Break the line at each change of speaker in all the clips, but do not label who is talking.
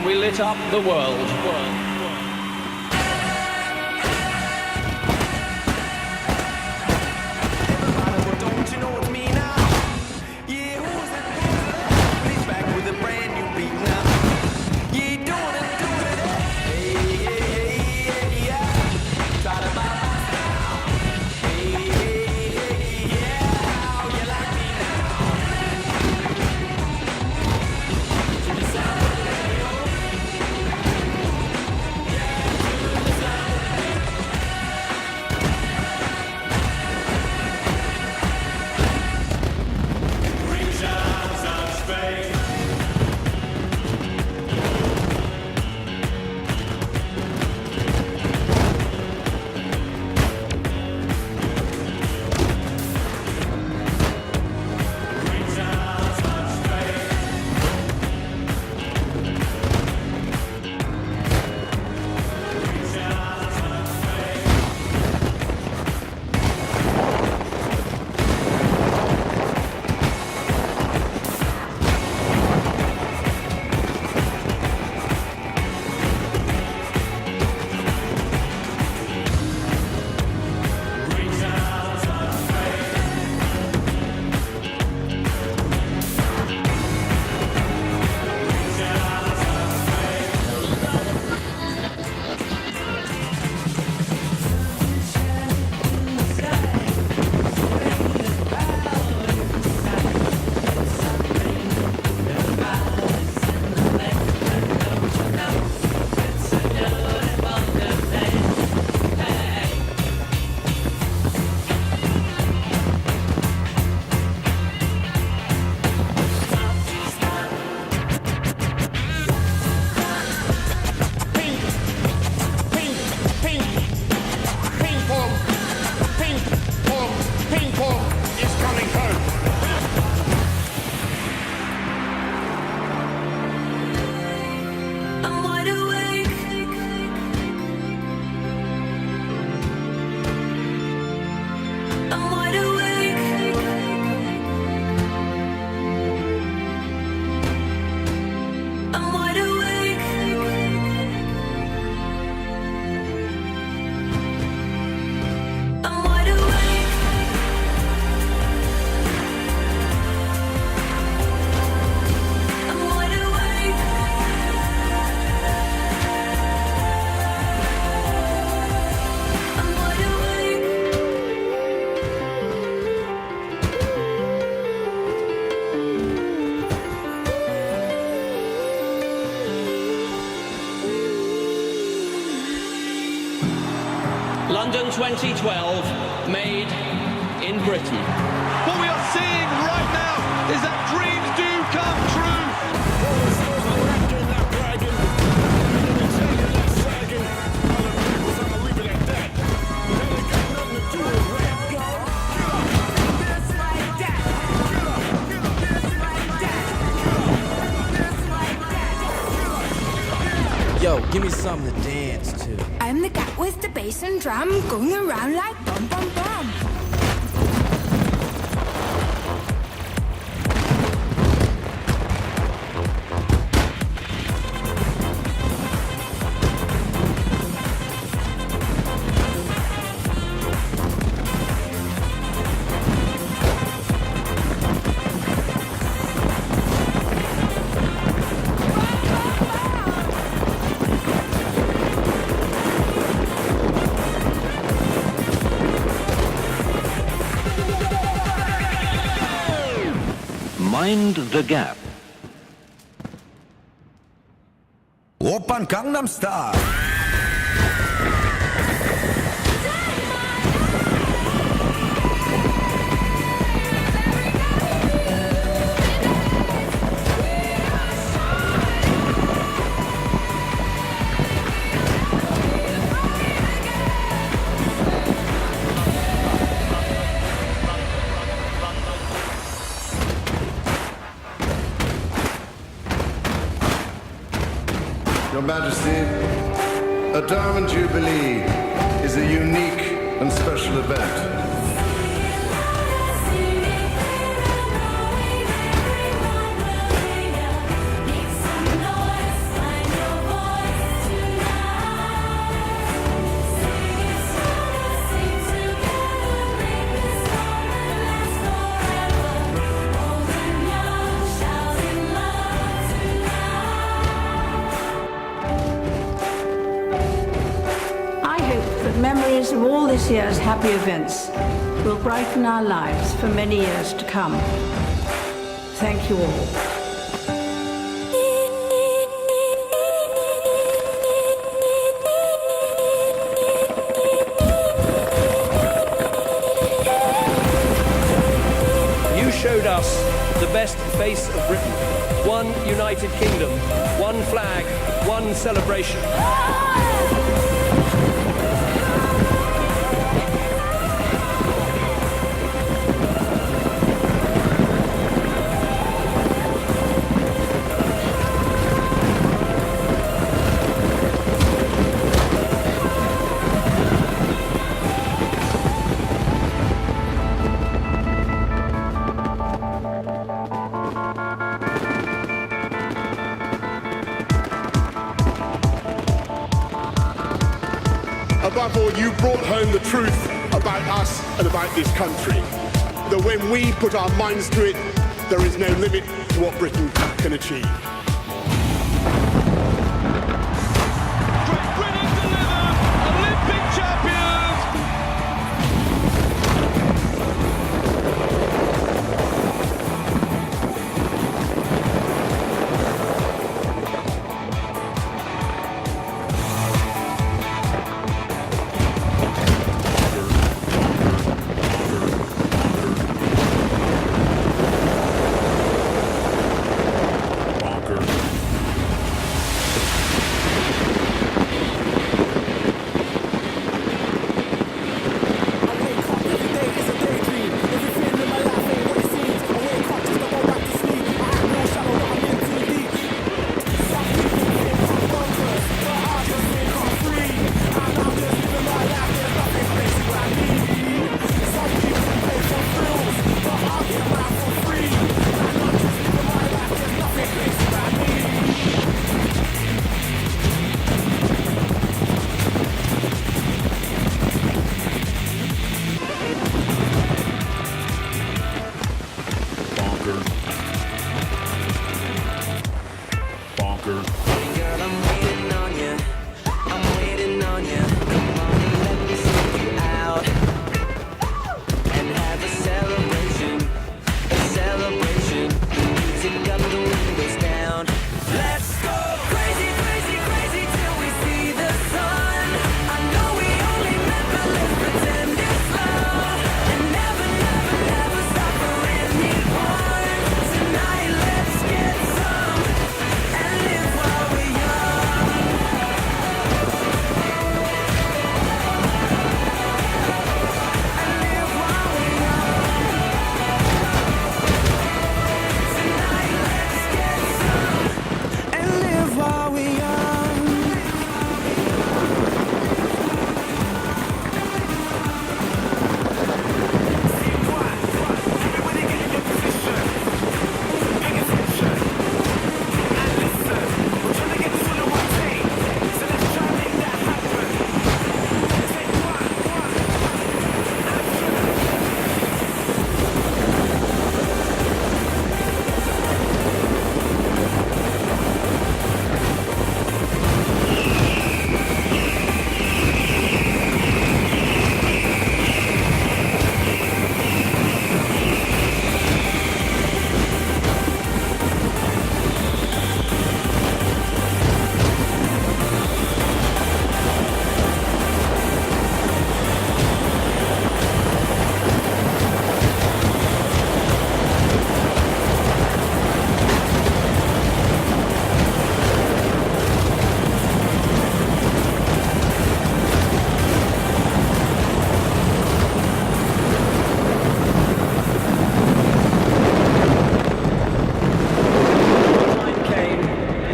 and we lit up the world.
Don't you know it's me now? Yeah, who's it? He's back with a brand new beat now. Yeah, doing it. Hey, yeah. Try to buy my style. Hey, yeah. How you like me now?
Ping pong is coming home.
I'm wide awake. I'm wide awake. I'm wide awake. I'm wide awake. I'm wide awake. I'm wide awake.
London 2012, made in Britain.
What we are seeing right now is that dreams do come true.
Yo, give me something to dance to.
I'm the cat with the bass and drum going around like bum bum bum.
Mind the Gap.
Oppan Gangnam Style.
Your Majesty, a Diamond Jubilee is a unique and special event.
that memories of all this year's happy events will brighten our lives for many years to come. Thank you all.
You showed us the best face of Britain. One united kingdom, one flag, one celebration.
Above all, you brought home the truth about us and about this country. That when we put our minds to it, there is no limit to what Britain can achieve.
Great Britain delivered! Olympic champions!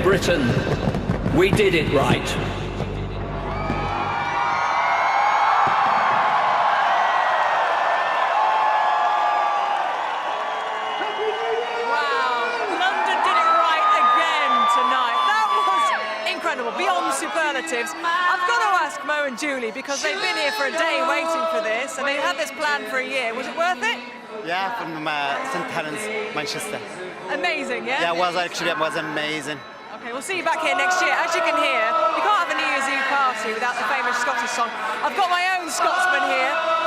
Britain, we did it right.
Beyond superlatives. I've got to ask Mo and Julie, because they've been here for a day waiting for this, and they had this planned for a year. Was it worth it?
Yeah, from St. Helens, Manchester.
Amazing, yeah?
Yeah, it was amazing.
Okay, we'll see you back here next year. As you can hear, you can't have a New Year's Eve party without the famous Scottish song. I've got my own Scotsman here.